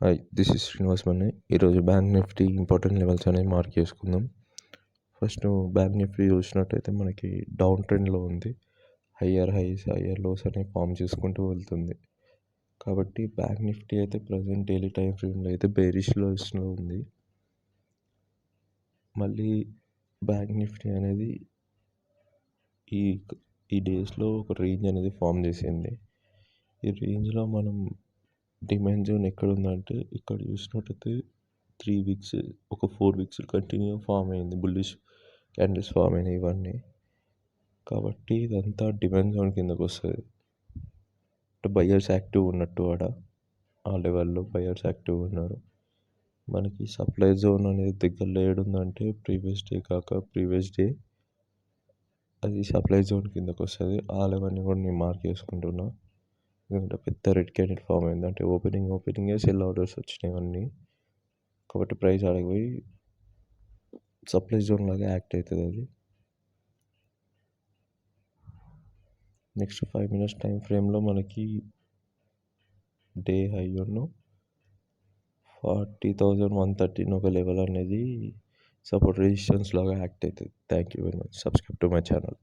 Hi, this is Srinivas మన్నే. ఈరోజు bank Nifty important levels అనేవి mark చేసుకుందాం. ఫస్ట్ బ్యాంక్ నిఫ్టీ చూసినట్టయితే మనకి డౌన్ ట్రెండ్లో ఉంది. హయ్యర్ హైస్ హయ్యర్ లోస్ అనేవి ఫామ్ చేసుకుంటూ వెళ్తుంది. కాబట్టి బ్యాంక్ నిఫ్టీ అయితే ప్రజెంట్ డైలీ టైం ఫ్రేమ్లో అయితే బేరిష్ లోస్లో ఉంది. మళ్ళీ బ్యాంక్ నిఫ్టీ అనేది ఈ ఈ డేస్లో ఒక రేంజ్ అనేది ఫామ్ చేసింది. ఈ రేంజ్లో మనం డిమాండ్ జోన్ ఎక్కడ ఉందంటే ఇక్కడ చూసినట్టయితే 3 వీక్స్ ఒక 4 వీక్స్ కంటిన్యూ ఫామ్ అయింది. బుల్లిష్ క్యాండిల్స్ ఫామ్ అయినాయి ఇవన్నీ. కాబట్టి ఇదంతా డిమాండ్ జోన్ కిందకు వస్తుంది. అంటే బయర్స్ యాక్టివ్ ఉన్నట్టు ఆ లెవెల్లో బయర్స్ యాక్టివ్ ఉన్నారు. మనకి సప్లై జోన్ అనేది దగ్గరలో ఏడుందంటే ప్రీవియస్ డే కాక ప్రీవియస్ డే అది సప్లై జోన్ కిందకు వస్తుంది. ఆ లెవెల్ని కూడా నేను మార్క్ చేసుకుంటున్నా. ఎందుకంటే పెద్ద రెడ్ క్యాండిల్ ఫామ్ అయింది. అంటే ఓపెనింగే సెల్ ఆర్డర్స్ వచ్చినాయి అన్నీ. కాబట్టి ప్రైస్ ఆడిపోయి సప్లై జోన్ లాగా యాక్ట్ అవుతుంది అది. నెక్స్ట్ 5 minutes టైం ఫ్రేమ్లో మనకి డే హై ఉన్న 40,113 ఒక లెవెల్ అనేది సపోర్ట్ రెసిస్టెన్స్ లాగా యాక్ట్ అవుతుంది. Thank you very much. Subscribe to my channel.